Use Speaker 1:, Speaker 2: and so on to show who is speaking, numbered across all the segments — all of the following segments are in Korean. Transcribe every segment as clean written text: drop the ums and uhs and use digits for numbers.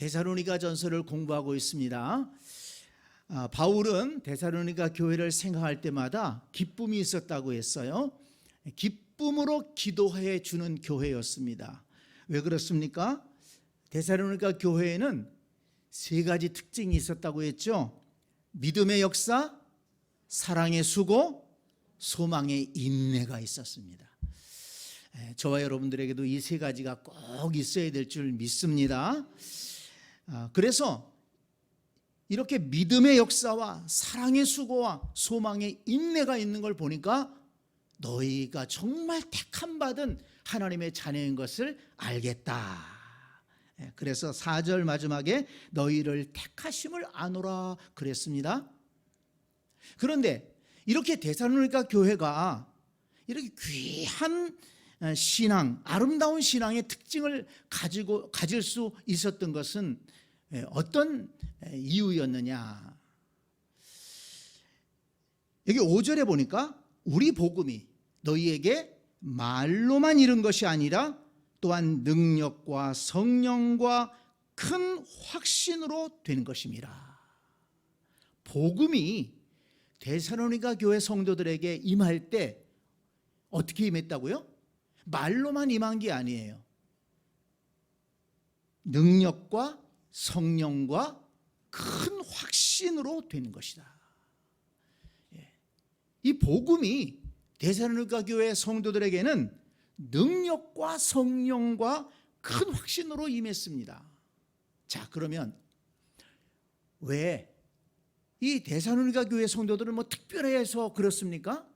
Speaker 1: 데살로니가 전서를 공부하고 있습니다. 바울은 데살로니가 교회를 생각할 때마다 기쁨이 있었다고 했어요. 기쁨으로 기도해 주는 교회였습니다. 왜 그렇습니까? 데살로니가 교회에는 세 가지 특징이 있었다고 했죠. 믿음의 역사, 사랑의 수고, 소망의 인내가 있었습니다. 저와 여러분들에게도 이 세 가지가 꼭 있어야 될 줄 믿습니다. 그래서 이렇게 믿음의 역사와 사랑의 수고와 소망의 인내가 있는 걸 보니까 너희가 정말 택함받은 하나님의 자녀인 것을 알겠다. 그래서 4절 마지막에 너희를 택하심을 아노라 그랬습니다. 그런데 이렇게 데살로니가 교회가 이렇게 귀한 신앙, 아름다운 신앙의 특징을 가질 수 있었던 것은 어떤 이유였느냐? 여기 5절에 보니까 우리 복음이 너희에게 말로만 이른 것이 아니라 또한 능력과 성령과 큰 확신으로 된 것임이라. 복음이 데살로니가 교회 성도들에게 임할 때 어떻게 임했다고요? 말로만 임한 게 아니에요. 능력과 성령과 큰 확신으로 된 것이다. 이 복음이 데살로니가 교회 성도들에게는 능력과 성령과 큰 확신으로 임했습니다. 자, 그러면 왜 이 데살로니가 교회 성도들은 뭐 특별해서 그렇습니까?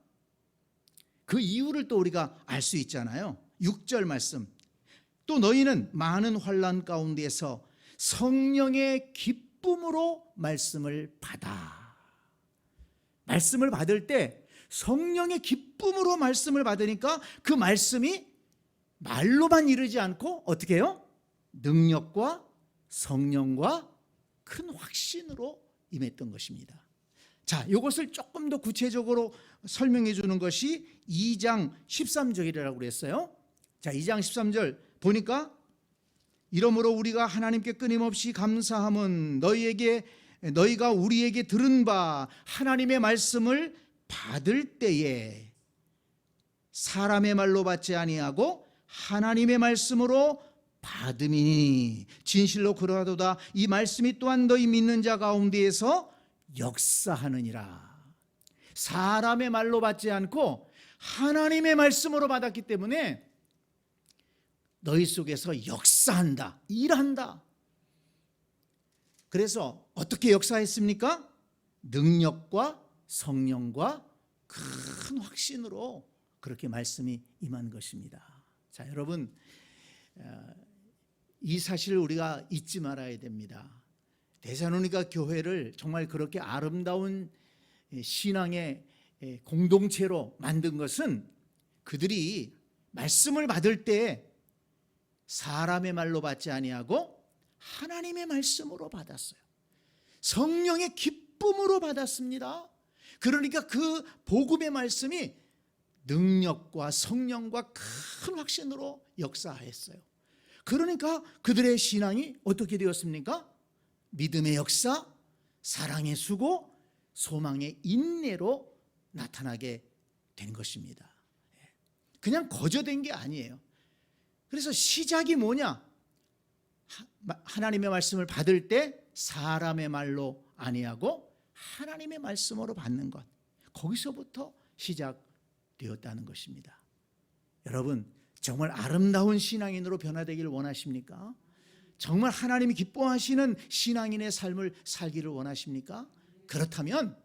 Speaker 1: 그 이유를 또 우리가 알 수 있잖아요. 6절 말씀. 또 너희는 많은 환난 가운데서 성령의 기쁨으로 말씀을 받아. 말씀을 받을 때 성령의 기쁨으로 말씀을 받으니까 그 말씀이 말로만 이르지 않고 어떻게 해요? 능력과 성령과 큰 확신으로 임했던 것입니다. 자, 이것을 조금 더 구체적으로 설명해 주는 것이 2장 13절이라고 그랬어요. 자, 2장 13절 보니까 이러므로 우리가 하나님께 끊임없이 감사함은 너희가 우리에게 들은 바 하나님의 말씀을 받을 때에 사람의 말로 받지 아니하고 하나님의 말씀으로 받음이니 진실로 그러하도다. 이 말씀이 또한 너희 믿는 자 가운데에서 역사하느니라. 사람의 말로 받지 않고 하나님의 말씀으로 받았기 때문에 너희 속에서 역사한다, 일한다. 그래서 어떻게 역사했습니까? 능력과 성령과 큰 확신으로 그렇게 말씀이 임한 것입니다. 자, 여러분, 이 사실을 우리가 잊지 말아야 됩니다. 데살로니가 교회를 정말 그렇게 아름다운 신앙의 공동체로 만든 것은 그들이 말씀을 받을 때 사람의 말로 받지 아니하고 하나님의 말씀으로 받았어요. 성령의 기쁨으로 받았습니다. 그러니까 그 복음의 말씀이 능력과 성령과 큰 확신으로 역사했어요. 그러니까 그들의 신앙이 어떻게 되었습니까? 믿음의 역사, 사랑의 수고, 소망의 인내로 나타나게 된 것입니다. 그냥 거저된 게 아니에요. 그래서 시작이 뭐냐? 하나님의 말씀을 받을 때 사람의 말로 아니하고 하나님의 말씀으로 받는 것, 거기서부터 시작되었다는 것입니다. 여러분, 정말 아름다운 신앙인으로 변화되기를 원하십니까? 정말 하나님이 기뻐하시는 신앙인의 삶을 살기를 원하십니까? 그렇다면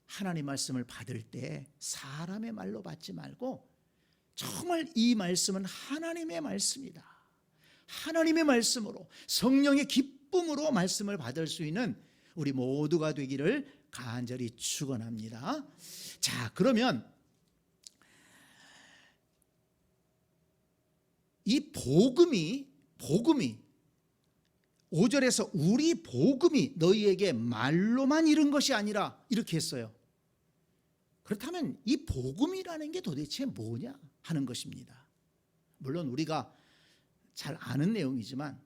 Speaker 1: 하나님 말씀을 받을 때 사람의 말로 받지 말고 정말 이 말씀은 하나님의 말씀이다. 하나님의 말씀으로 성령의 기쁨으로 말씀을 받을 수 있는 우리 모두가 되기를 간절히 축원합니다. 자, 그러면 이 복음이 5절에서 우리 복음이 너희에게 말로만 이른 것이 아니라 이렇게 했어요. 그렇다면 이 복음이라는 게 도대체 뭐냐 하는 것입니다. 물론 우리가 잘 아는 내용이지만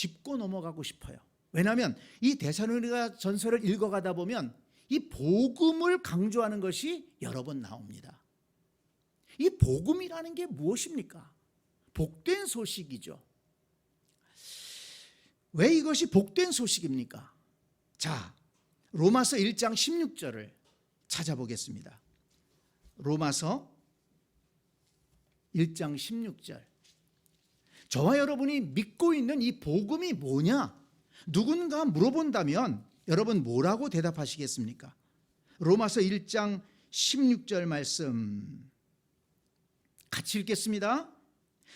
Speaker 1: 짚고 넘어가고 싶어요. 왜냐하면 이 데살로니가 전서를 읽어가다 보면 이 복음을 강조하는 것이 여러 번 나옵니다. 이 복음이라는 게 무엇입니까? 복된 소식이죠. 왜 이것이 복된 소식입니까? 자, 로마서 1장 16절을 찾아보겠습니다. 로마서 1장 16절. 저와 여러분이 믿고 있는 이 복음이 뭐냐? 누군가 물어본다면 여러분 뭐라고 대답하시겠습니까? 로마서 1장 16절 말씀 같이 읽겠습니다.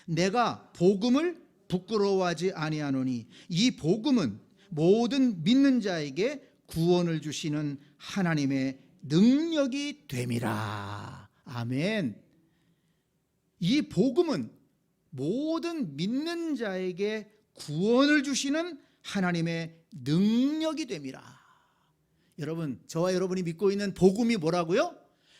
Speaker 1: 내가 복음을 부끄러워하지 아니하노니 이 복음은 모든 믿는 자에게 구원을 주시는 하나님의 능력이 됨이라. 아멘. 이 복음은 모든 믿는 자에게 구원을 주시는 하나님의 능력이 됨이라. 여러분, 저와 여러분이 믿고 있는 복음이 뭐라고요?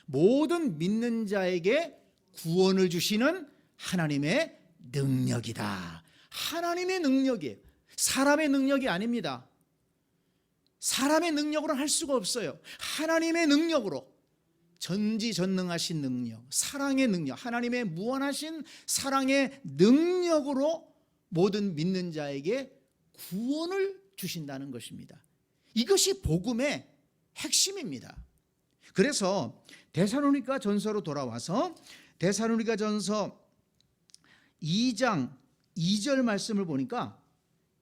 Speaker 1: 모든 믿는 자에게 구원을 주시는 하나님의 능력이다. 하나님의 능력이에요. 사람의 능력이 아닙니다. 사람의 능력으로 할 수가 없어요. 하나님의 능력으로, 전지전능하신 능력, 사랑의 능력, 하나님의 무한하신 사랑의 능력으로 모든 믿는 자에게 구원을 주신다는 것입니다. 이것이 복음의 핵심입니다. 그래서 데살로니가 전서로 돌아와서 데살로니가 전서 2장 2절 말씀을 보니까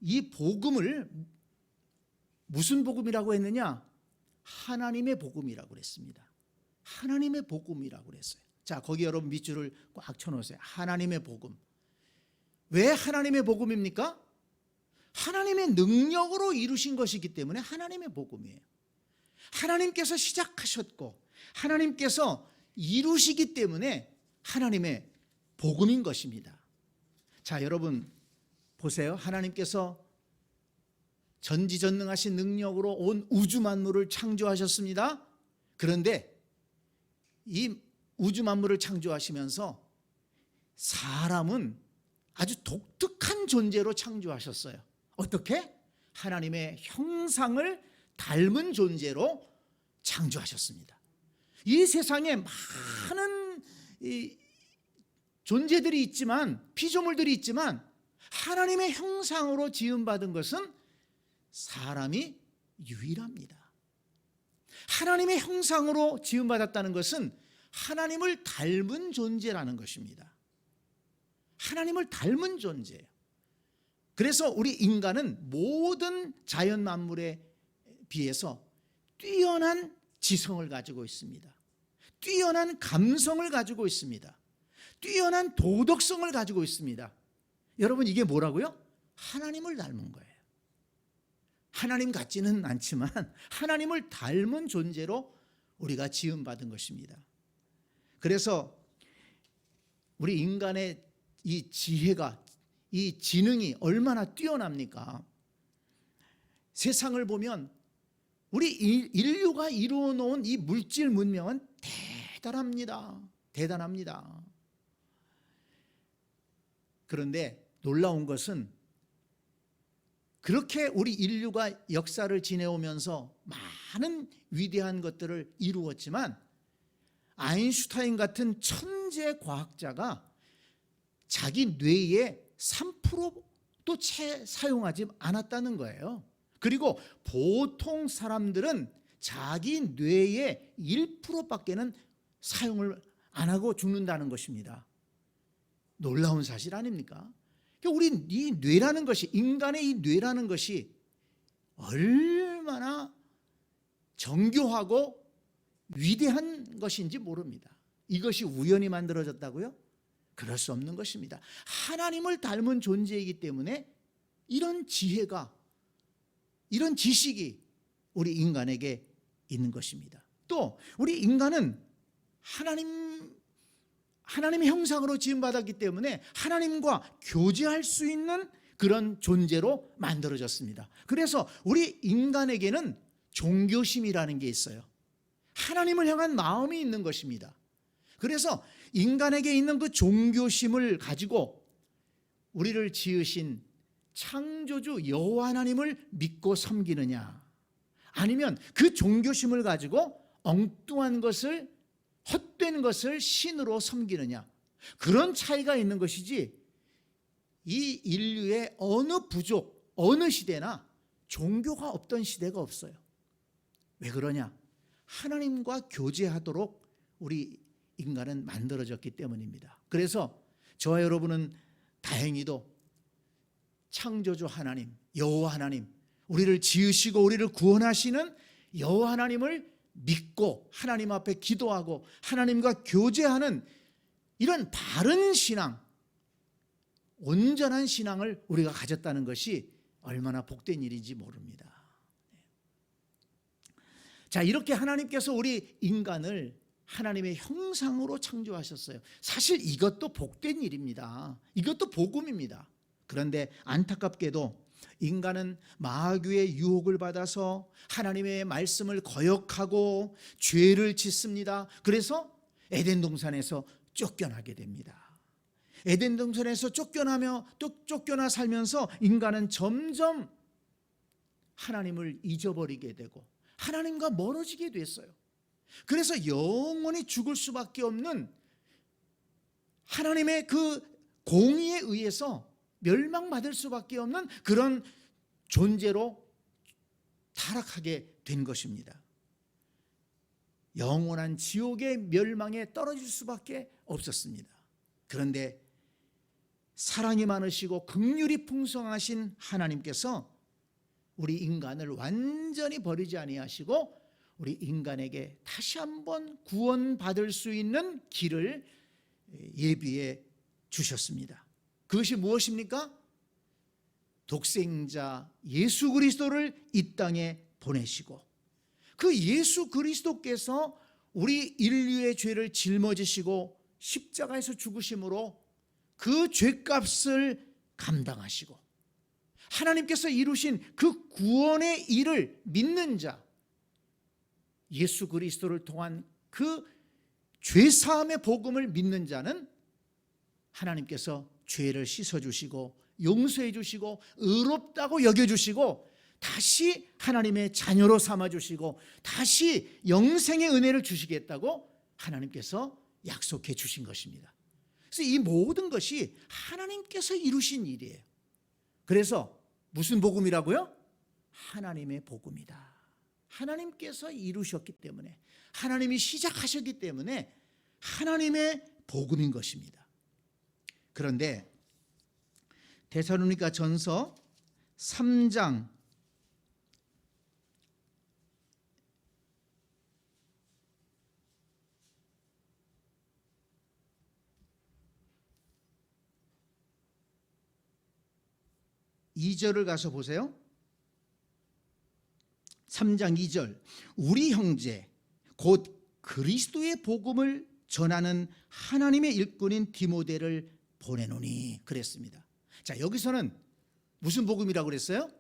Speaker 1: 이 복음을 무슨 복음이라고 했느냐? 하나님의 복음이라고 그랬습니다. 하나님의 복음이라고 그랬어요. 자, 거기 여러분 밑줄을 꽉 쳐놓으세요. 하나님의 복음. 왜 하나님의 복음입니까? 하나님의 능력으로 이루신 것이기 때문에 하나님의 복음이에요. 하나님께서 시작하셨고 하나님께서 이루시기 때문에 하나님의 복음인 것입니다. 자, 여러분 보세요. 하나님께서 전지전능하신 능력으로 온 우주 만물을 창조하셨습니다. 그런데 이 우주 만물을 창조하시면서 사람은 아주 독특한 존재로 창조하셨어요. 어떻게? 하나님의 형상을 닮은 존재로 창조하셨습니다. 이 세상에 많은 존재들이 있지만, 피조물들이 있지만 하나님의 형상으로 지음받은 것은 사람이 유일합니다. 하나님의 형상으로 지음받았다는 것은 하나님을 닮은 존재라는 것입니다. 하나님을 닮은 존재예요. 그래서 우리 인간은 모든 자연 만물에 비해서 뛰어난 지성을 가지고 있습니다. 뛰어난 감성을 가지고 있습니다. 뛰어난 도덕성을 가지고 있습니다. 여러분, 이게 뭐라고요? 하나님을 닮은 거예요. 하나님 같지는 않지만 하나님을 닮은 존재로 우리가 지음받은 것입니다. 그래서 우리 인간의 이 지혜가, 이 지능이 얼마나 뛰어납니까? 세상을 보면 우리 인류가 이루어 놓은 이 물질 문명은 대단합니다. 대단합니다. 그런데 놀라운 것은 그렇게 우리 인류가 역사를 지내오면서 많은 위대한 것들을 이루었지만 아인슈타인 같은 천재 과학자가 자기 뇌의 3%도 채 사용하지 않았다는 거예요. 그리고 보통 사람들은 자기 뇌의 1%밖에는 사용을 안 하고 죽는다는 것입니다. 놀라운 사실 아닙니까? 우리 이 뇌라는 것이, 인간의 이 뇌라는 것이 얼마나 정교하고 위대한 것인지 모릅니다. 이것이 우연히 만들어졌다고요? 그럴 수 없는 것입니다. 하나님을 닮은 존재이기 때문에 이런 지혜가, 이런 지식이 우리 인간에게 있는 것입니다. 또 우리 인간은 하나님의 형상으로 지음받았기 때문에 하나님과 교제할 수 있는 그런 존재로 만들어졌습니다. 그래서 우리 인간에게는 종교심이라는 게 있어요. 하나님을 향한 마음이 있는 것입니다. 그래서 인간에게 있는 그 종교심을 가지고 우리를 지으신 창조주 여호와 하나님을 믿고 섬기느냐, 아니면 그 종교심을 가지고 엉뚱한 것을, 헛된 것을 신으로 섬기느냐, 그런 차이가 있는 것이지, 이 인류의 어느 부족, 어느 시대나 종교가 없던 시대가 없어요. 왜 그러냐? 하나님과 교제하도록 우리 인간은 만들어졌기 때문입니다. 그래서 저와 여러분은 다행히도 창조주 하나님, 여호와 하나님, 우리를 지으시고 우리를 구원하시는 여호와 하나님을 믿고 하나님 앞에 기도하고 하나님과 교제하는 이런 바른 신앙, 온전한 신앙을 우리가 가졌다는 것이 얼마나 복된 일인지 모릅니다. 자, 이렇게 하나님께서 우리 인간을 하나님의 형상으로 창조하셨어요. 사실 이것도 복된 일입니다. 이것도 복음입니다. 그런데 안타깝게도 인간은 마귀의 유혹을 받아서 하나님의 말씀을 거역하고 죄를 짓습니다. 그래서 에덴 동산에서 쫓겨나게 됩니다. 에덴 동산에서 쫓겨나 살면서 인간은 점점 하나님을 잊어버리게 되고 하나님과 멀어지게 됐어요. 그래서 영원히 죽을 수밖에 없는 하나님의 그 공의에 의해서 멸망받을 수밖에 없는 그런 존재로 타락하게 된 것입니다. 영원한 지옥의 멸망에 떨어질 수밖에 없었습니다. 그런데 사랑이 많으시고 긍휼이 풍성하신 하나님께서 우리 인간을 완전히 버리지 아니하시고 우리 인간에게 다시 한번 구원받을 수 있는 길을 예비해 주셨습니다. 그것이 무엇입니까? 독생자 예수 그리스도를 이 땅에 보내시고 그 예수 그리스도께서 우리 인류의 죄를 짊어지시고 십자가에서 죽으심으로 그 죄값을 감당하시고 하나님께서 이루신 그 구원의 일을 믿는 자, 예수 그리스도를 통한 그 죄사함의 복음을 믿는 자는 하나님께서 죄를 씻어주시고 용서해주시고 의롭다고 여겨주시고 다시 하나님의 자녀로 삼아주시고 다시 영생의 은혜를 주시겠다고 하나님께서 약속해 주신 것입니다. 그래서 이 모든 것이 하나님께서 이루신 일이에요. 그래서 무슨 복음이라고요? 하나님의 복음이다. 하나님께서 이루셨기 때문에, 하나님이 시작하셨기 때문에 하나님의 복음인 것입니다. 그런데 데살로니가 전서 3장 2절을 가서 보세요. 3장 2절, 우리 형제 곧 그리스도의 복음을 전하는 하나님의 일꾼인 디모데를 보내노니 그랬습니다. 자, 여기서는 무슨 복음이라고 그랬어요?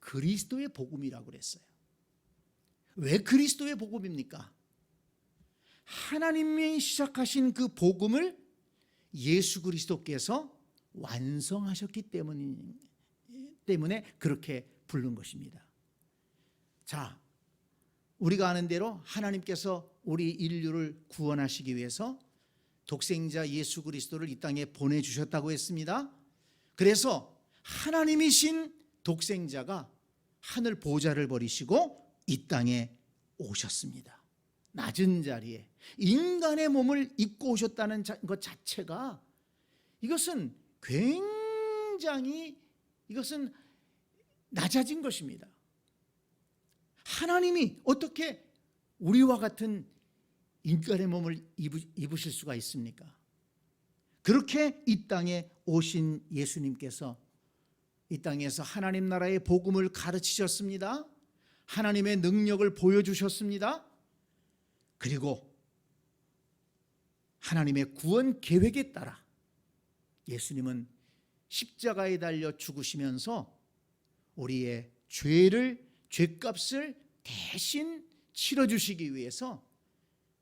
Speaker 1: 그리스도의 복음이라고 그랬어요. 왜 그리스도의 복음입니까? 하나님이 시작하신 그 복음을 예수 그리스도께서 완성하셨기 때문에 그렇게 부른 것입니다. 자, 우리가 아는 대로 하나님께서 우리 인류를 구원하시기 위해서 독생자 예수 그리스도를 이 땅에 보내주셨다고 했습니다. 그래서 하나님이신 독생자가 하늘 보좌를 버리시고 이 땅에 오셨습니다. 낮은 자리에 인간의 몸을 입고 오셨다는 것 자체가 이것은 굉장히 낮아진 것입니다. 하나님이 어떻게 우리와 같은 인간의 몸을 입으실 수가 있습니까? 그렇게 이 땅에 오신 예수님께서 이 땅에서 하나님 나라의 복음을 가르치셨습니다. 하나님의 능력을 보여주셨습니다. 그리고 하나님의 구원 계획에 따라 예수님은 십자가에 달려 죽으시면서 우리의 죄값을 대신 치러주시기 위해서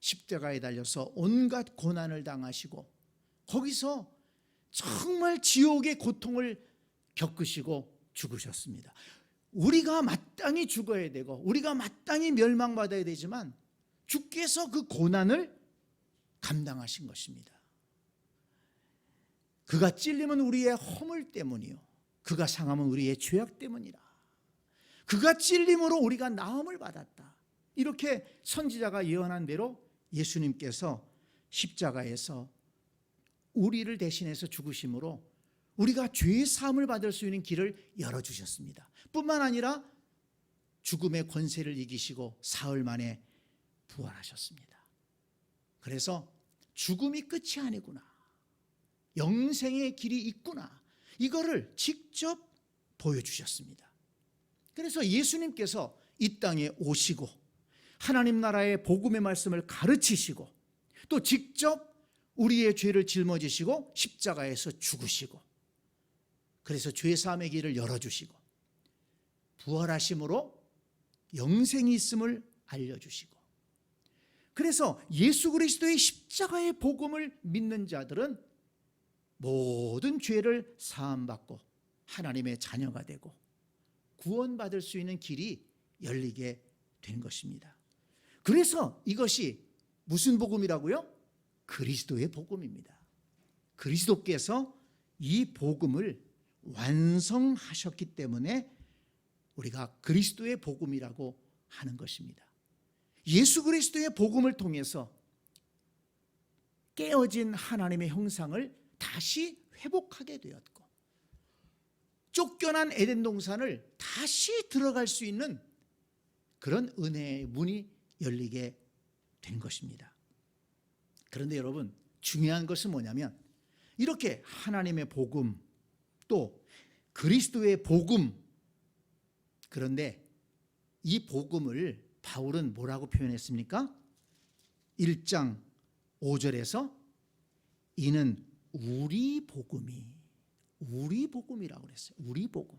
Speaker 1: 십자가에 달려서 온갖 고난을 당하시고 거기서 정말 지옥의 고통을 겪으시고 죽으셨습니다. 우리가 마땅히 죽어야 되고 우리가 마땅히 멸망받아야 되지만 주께서 그 고난을 감당하신 것입니다. 그가 찔림은 우리의 허물 때문이요 그가 상함은 우리의 죄악 때문이라. 그가 찔림으로 우리가 나음을 받았다. 이렇게 선지자가 예언한 대로 예수님께서 십자가에서 우리를 대신해서 죽으심으로 우리가 죄의 사함을 받을 수 있는 길을 열어주셨습니다. 뿐만 아니라 죽음의 권세를 이기시고 사흘 만에 부활하셨습니다. 그래서 죽음이 끝이 아니구나, 영생의 길이 있구나, 이거를 직접 보여주셨습니다. 그래서 예수님께서 이 땅에 오시고 하나님 나라의 복음의 말씀을 가르치시고 또 직접 우리의 죄를 짊어지시고 십자가에서 죽으시고 그래서 죄사함의 길을 열어주시고 부활하심으로 영생이 있음을 알려주시고 그래서 예수 그리스도의 십자가의 복음을 믿는 자들은 모든 죄를 사함받고 하나님의 자녀가 되고 구원받을 수 있는 길이 열리게 된 것입니다. 그래서 이것이 무슨 복음이라고요? 그리스도의 복음입니다. 그리스도께서 이 복음을 완성하셨기 때문에 우리가 그리스도의 복음이라고 하는 것입니다. 예수 그리스도의 복음을 통해서 깨어진 하나님의 형상을 다시 회복하게 되었고 쫓겨난 에덴 동산을 다시 들어갈 수 있는 그런 은혜의 문이 열리게 된 것입니다. 그런데 여러분, 중요한 것은 뭐냐면 이렇게 하나님의 복음 또 그리스도의 복음, 그런데 이 복음을 바울은 뭐라고 표현했습니까? 1장 5절에서 이는 우리 복음이라고 그랬어요. 우리 복음.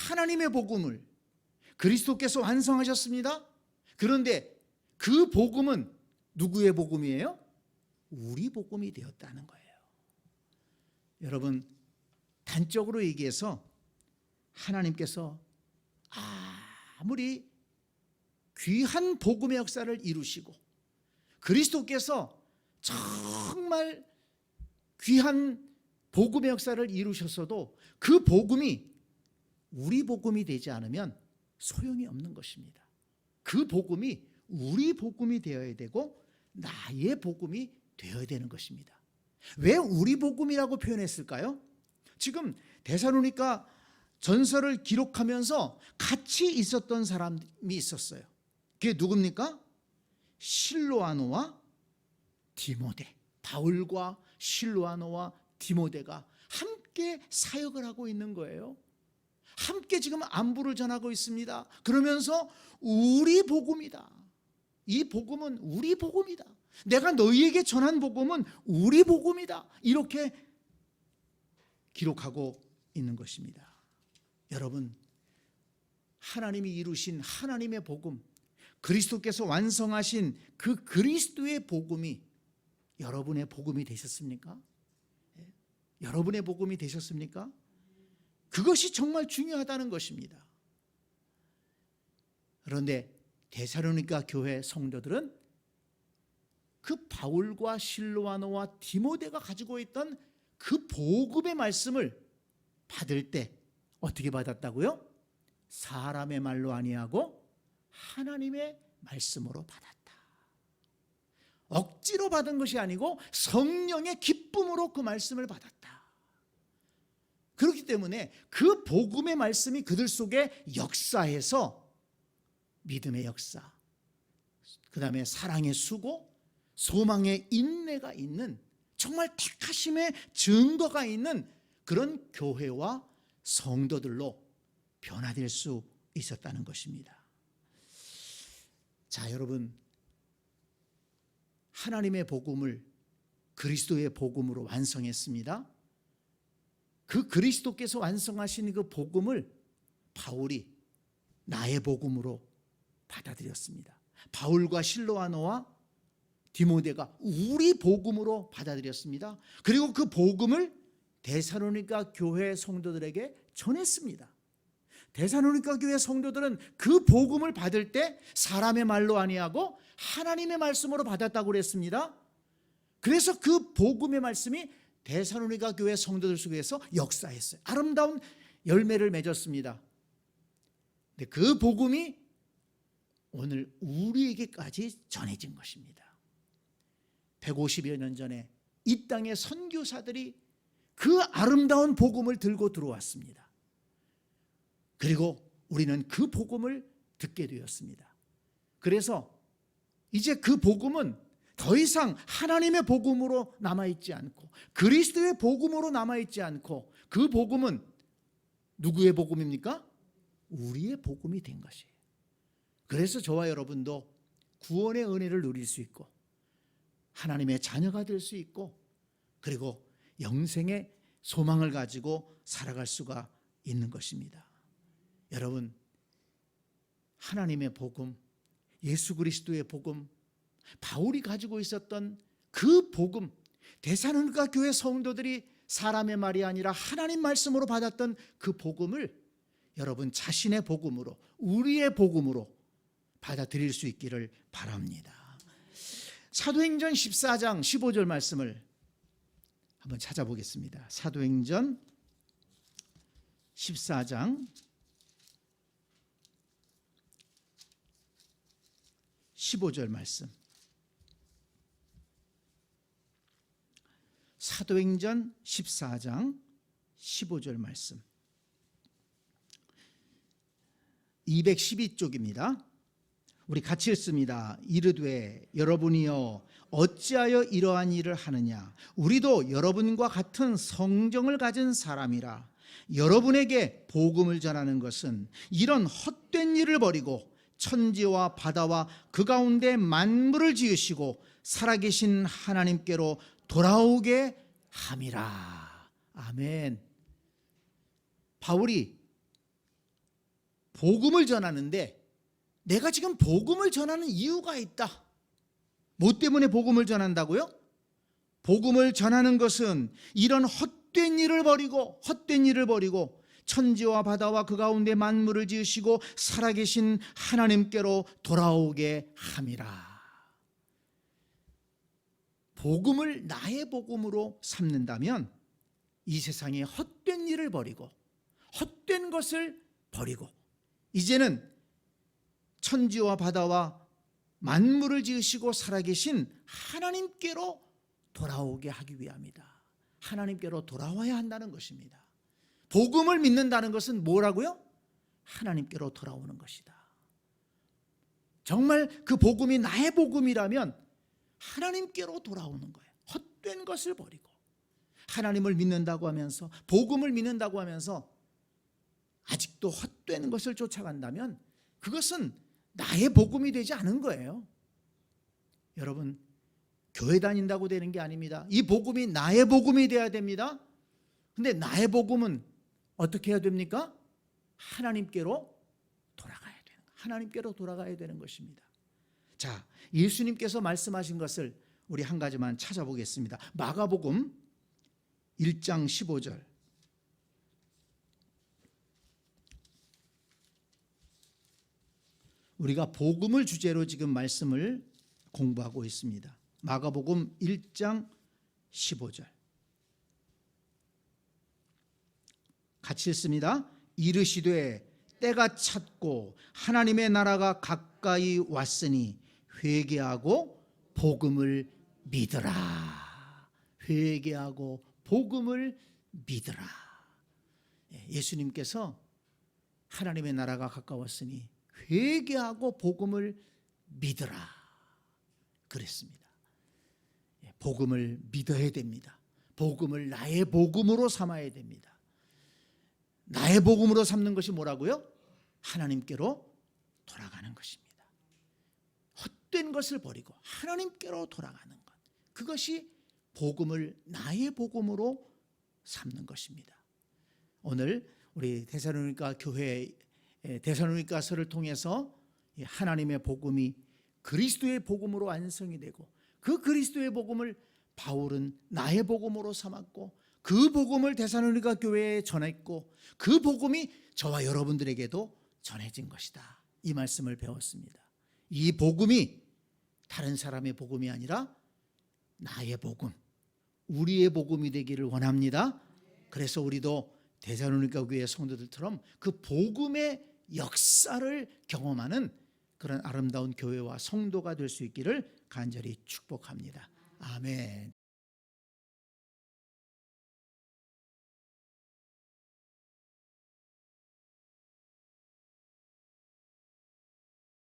Speaker 1: 하나님의 복음을 그리스도께서 완성하셨습니다. 그런데 그 복음은 누구의 복음이에요? 우리 복음이 되었다는 거예요. 여러분, 단적으로 얘기해서 하나님께서 아무리 귀한 복음의 역사를 이루시고 그리스도께서 정말 귀한 복음의 역사를 이루셨어도 그 복음이 우리 복음이 되지 않으면 소용이 없는 것입니다. 그 복음이 우리 복음이 되어야 되고 나의 복음이 되어야 되는 것입니다. 왜 우리 복음이라고 표현했을까요? 지금 데살로니가 전서를 기록하면서 같이 있었던 사람이 있었어요. 그게 누굽니까? 실로아노와 디모데. 바울과 실로아노와 디모데가 함께 사역을 하고 있는 거예요. 함께 지금 안부를 전하고 있습니다. 그러면서 우리 복음이다. 이 복음은 우리 복음이다. 내가 너희에게 전한 복음은 우리 복음이다. 이렇게 기록하고 있는 것입니다. 여러분, 하나님이 이루신 하나님의 복음, 그리스도께서 완성하신 그 그리스도의 복음이 여러분의 복음이 되셨습니까? 여러분의 복음이 되셨습니까? 그것이 정말 중요하다는 것입니다. 그런데 데살로니가 교회 성도들은 그 바울과 실로아노와 디모데가 가지고 있던 그 복음의 말씀을 받을 때 어떻게 받았다고요? 사람의 말로 아니하고 하나님의 말씀으로 받았다. 억지로 받은 것이 아니고 성령의 기쁨으로 그 말씀을 받았다. 그렇기 때문에 그 복음의 말씀이 그들 속에 역사해서 믿음의 역사, 그 다음에 사랑의 수고, 소망의 인내가 있는 정말 택하심의 증거가 있는 그런 교회와 성도들로 변화될 수 있었다는 것입니다. 자, 여러분, 하나님의 복음을 그리스도의 복음으로 완성했습니다. 그 그리스도께서 완성하신 그 복음을 바울이 나의 복음으로 받아들였습니다. 바울과 실로아노와 디모데가 우리 복음으로 받아들였습니다. 그리고 그 복음을 데살로니가 교회 성도들에게 전했습니다. 데살로니가 교회 성도들은 그 복음을 받을 때 사람의 말로 아니하고 하나님의 말씀으로 받았다고 그랬습니다. 그래서 그 복음의 말씀이 데살로니가 교회 성도들 속에서 역사했어요. 아름다운 열매를 맺었습니다. 근데 그 복음이 오늘 우리에게까지 전해진 것입니다. 150여 년 전에 이 땅의 선교사들이 그 아름다운 복음을 들고 들어왔습니다. 그리고 우리는 그 복음을 듣게 되었습니다. 그래서 이제 그 복음은 더 이상 하나님의 복음으로 남아있지 않고 그리스도의 복음으로 남아있지 않고 그 복음은 누구의 복음입니까? 우리의 복음이 된 것이에요. 그래서 저와 여러분도 구원의 은혜를 누릴 수 있고 하나님의 자녀가 될 수 있고 그리고 영생의 소망을 가지고 살아갈 수가 있는 것입니다. 여러분, 하나님의 복음, 예수 그리스도의 복음, 바울이 가지고 있었던 그 복음, 데살로니가 교회 성도들이 사람의 말이 아니라 하나님 말씀으로 받았던 그 복음을 여러분 자신의 복음으로, 우리의 복음으로 받아들일 수 있기를 바랍니다. 사도행전 14장 15절 말씀을 한번 찾아보겠습니다. 사도행전 14장 15절 말씀. 사도행전 14장 15절 말씀. 212쪽입니다. 우리 같이 읽습니다. 이르되 여러분이여 어찌하여 이러한 일을 하느냐. 우리도 여러분과 같은 성정을 가진 사람이라. 여러분에게 복음을 전하는 것은 이런 헛된 일을 버리고 천지와 바다와 그 가운데 만물을 지으시고 살아계신 하나님께로 돌아오게 함이라. 아멘. 바울이 복음을 전하는데 내가 지금 복음을 전하는 이유가 있다. 뭐 때문에 복음을 전한다고요? 복음을 전하는 것은 이런 헛된 일을 버리고 천지와 바다와 그 가운데 만물을 지으시고 살아계신 하나님께로 돌아오게 함이라. 복음을 나의 복음으로 삼는다면 이 세상의 헛된 일을 버리고 헛된 것을 버리고 이제는 천지와 바다와 만물을 지으시고 살아계신 하나님께로 돌아오게 하기 위함이다. 하나님께로 돌아와야 한다는 것입니다. 복음을 믿는다는 것은 뭐라고요? 하나님께로 돌아오는 것이다. 정말 그 복음이 나의 복음이라면 하나님께로 돌아오는 거예요. 헛된 것을 버리고 하나님을 믿는다고 하면서 복음을 믿는다고 하면서 아직도 헛된 것을 쫓아간다면 그것은 나의 복음이 되지 않은 거예요. 여러분, 교회 다닌다고 되는 게 아닙니다. 이 복음이 나의 복음이 돼야 됩니다. 근데 나의 복음은 어떻게 해야 됩니까? 하나님께로 돌아가야 되는 거예요. 하나님께로 돌아가야 되는 것입니다. 자, 예수님께서 말씀하신 것을 우리 한 가지만 찾아보겠습니다. 마가복음 1장 15절. 우리가 복음을 주제로 지금 말씀을 공부하고 있습니다. 마가복음 1장 15절. 같이 읽습니다. 이르시되 때가 찼고 하나님의 나라가 가까이 왔으니 회개하고 복음을 믿으라. 회개하고 복음을 믿으라. 예수님께서 하나님의 나라가 가까웠으니 회개하고 복음을 믿으라 그랬습니다. 복음을 믿어야 됩니다. 복음을 나의 복음으로 삼아야 됩니다. 나의 복음으로 삼는 것이 뭐라고요? 하나님께로 돌아가는 것입니다. 헛된 것을 버리고 하나님께로 돌아가는 것, 그것이 복음을 나의 복음으로 삼는 것입니다. 오늘 우리 데살로니가 교회 데살로니가서를 통해서 하나님의 복음이 그리스도의 복음으로 완성이 되고 그 그리스도의 복음을 바울은 나의 복음으로 삼았고 그 복음을 데살로니가 교회에 전했고 그 복음이 저와 여러분들에게도 전해진 것이다. 이 말씀을 배웠습니다. 이 복음이 다른 사람의 복음이 아니라 나의 복음, 우리의 복음이 되기를 원합니다. 그래서 우리도 데살로니가 교회 성도들처럼 그 복음의 역사를 경험하는 그런 아름다운 교회와 성도가 될 수 있기를 간절히 축복합니다. 아멘.